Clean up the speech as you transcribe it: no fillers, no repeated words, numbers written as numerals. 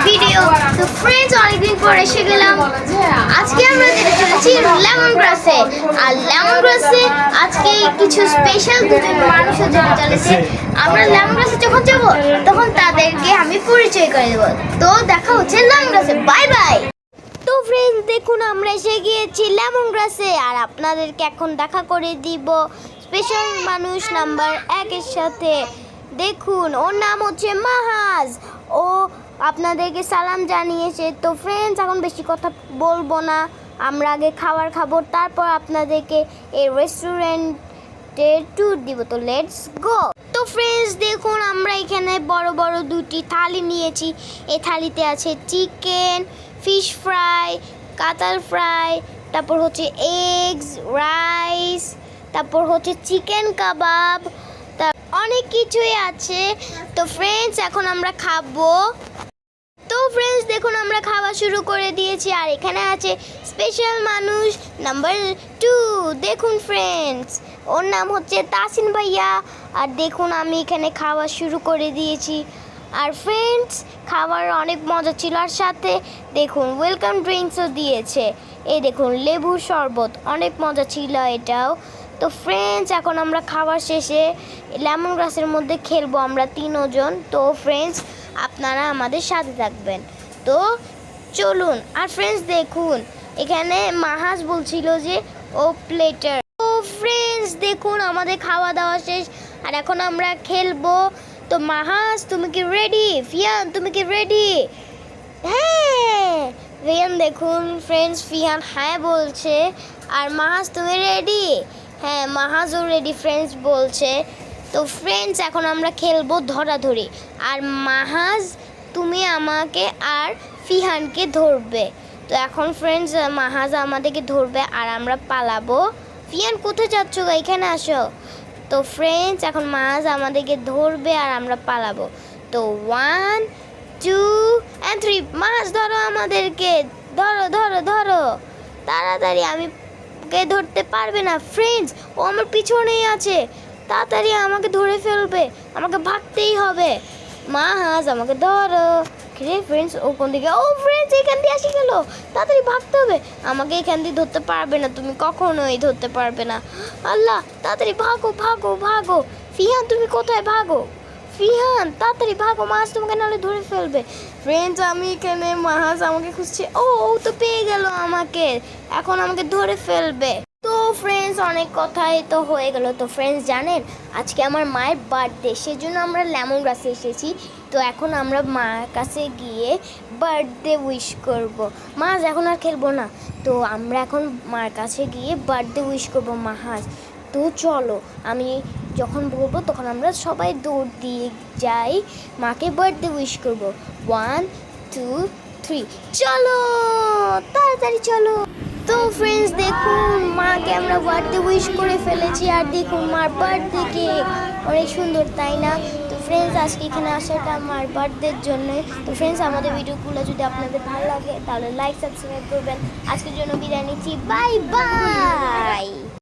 Video. তো friends, অনেকদিন পর এসে গেলাম। আজকে আমরা যেতে চলেছি লেমন গ্রাসে। আর লেমন গ্রাসে আজকে কিছু স্পেশাল দুজন মানুষও যেতে চলেছে। আমরা লেমন গ্রাসে যখন যাব তখন তাদেরকে আমি পরিচয় করে দেবো। তো দেখা হচ্ছে লেমন গ্রাসে। Bye bye. তো ফ্রেন্ডস, দেখুন আমরা এসে গিয়েছি লেমন গ্রাসে। আর আপনাদেরকে এখন দেখা করে দিব স্পেশাল মানুষ নাম্বার 1 এর সাথে। দেখুন, ওর নাম হচ্ছে মাহাজ। ও আপনাদেরকে সালাম জানিয়েছে। তো ফ্রেন্ডস, এখন বেশি কথা বলবো না, আমরা আগে খাবার খাবো, তারপর আপনাদেরকে এই রেস্টুরেন্টের ট্যুর দিব। তো লেটস গো। তো ফ্রেন্ডস, দেখুন আমরা এখানে বড় বড় দুটি থালি নিয়েছি। এই থালিতে আছে চিকেন, ফিশ ফ্রাই, কাতাল ফ্রাই, তারপর হচ্ছে এগস, রাইস, তারপর হচ্ছে চিকেন কাবাব, অনেক কিছুই আছে। তো ফ্রেন্ডস, এখন আমরা খাবো। তো ফ্রেন্ডস, দেখুন আমরা খাওয়া শুরু করে দিয়েছি। আর এখানে আছে স্পেশাল মানুষ নাম্বার 2। দেখুন ফ্রেন্ডস, ওর নাম হচ্ছে তাসিন ভাইয়া। আর দেখুন আমি এখানে খাওয়া শুরু করে দিয়েছি। আর ফ্রেন্ডস, খাবার অনেক মজা ছিল। আর সাথে দেখুন ওয়েলকাম ড্রিঙ্কসও দিয়েছে। এই দেখুন লেবুর শরবত, অনেক মজা ছিল এটাও। তো ফ্রেন্ডস, এখন আমরা খাবার শেষে লেমন গ্রাসের মধ্যে খেলবো আমরা 3 জন। তো ফ্রেন্ডস, আপনারা আমাদের সাথে থাকবেন। তো চলুন। আর ফ্রেন্ডস, দেখুন এখানে মাহাজ বলছিল যে ও প্লেটার। তো ফ্রেন্ডস, দেখুন আমাদের খাওয়া দাওয়া শেষ। আর এখন আমরা খেলবো। তো মাহাজ, তুমি কি রেডি? ফিয়ান, তুমি কি রেডি? হ্যাঁ ফিয়ান। দেখুন ফ্রেন্ডস, ফিয়ান হ্যাঁ বলছে। আর মাহাজ, তুমি রেডি? হ্যাঁ, মাহাজও রেডি ফ্রেন্ডস বলছে। তো ফ্রেন্ডস, এখন আমরা খেলবো ধরাধরি। আর মাহাজ, তুমি আমাকে আর ফিহানকে ধরবে। তো এখন ফ্রেন্ডস, মাহাজ আমাদেরকে ধরবে আর আমরা পালাবো। ফিহান, কোথায় যাচ্ছ? এখানে আসো। তো ফ্রেন্ডস, এখন মাহাজ আমাদেরকে ধরবে আর আমরা পালাবো। তো 1 2 and 3। মাহাজ ধরো আমাদেরকে, ধরো ধরো ধরো তাড়াতাড়ি। আমি কে ধরতে পারবে না ফ্রেন্ডস, ও আমার পিছনেই আছে। তাড়াতাড়ি আমাকে ধরে ফেলবে, আমাকে ভাগতেই হবে। মাহাজ, আমাকে ধরো। রে ফ্রেন্ডস, ও কোন দিকে? ও ফ্রেন্ডস, এখান দিয়ে আসি গেল। তাড়াতাড়ি ভাগতে হবে। আমাকে এখান দিয়ে ধরতে পারবে না, তুমি কখনোই ধরতে পারবে না। আল্লাহ, তাড়াতাড়ি ভাগো ভাগো ভাগো। ফিহান, তুমি কোথায়? ভাগো ফিহান, তাড়াতাড়ি ভাগো। মাহাজ তোমাকে নাহলে ধরে ফেলবে। ফ্রেন্ডস, আমি এখানে, মাহাজ আমাকে খুঁজছে। ও তো পেয়ে গেল আমাকে, এখন আমাকে ধরে ফেলবে। তো ফ্রেন্ডস, অনেক কথাই তো হয়ে গেল। তো ফ্রেন্ডস, জানেন আজকে আমার মায়ের বার্থডে, সেজন্য আমরা লেমন গ্রাসে এসেছি। তো এখন আমরা মার কাছে গিয়ে বার্থডে উইশ করব। মাহাজ, এখন আর খেলবো না। তো আমরা এখন মার কাছে গিয়ে বার্থডে উইশ করব মাহাজ। তো চলো, আমি যখন বলবো তখন আমরা সবাই দৌড় দিয়ে যাই, মাকে বার্থডে উইশ করব। 1 2 3, চলো তাড়াতাড়ি চলো। তো ফ্রেন্ডস, দেখুন মাকে আমরা বার্থডে উইশ করে ফেলেছি। আর দেখুন মার বার্থডে কেক অনেক সুন্দর, তাই না? তো ফ্রেন্ডস, আজকে এখানে আসাটা আমার বার্থডের জন্য। তো ফ্রেন্ডস, আমাদের ভিডিওগুলো যদি আপনাদের ভালো লাগে তাহলে লাইক সাবস্ক্রাইব করবেন। আজকের জন্য বিদায় নিচ্ছি। Bye bye.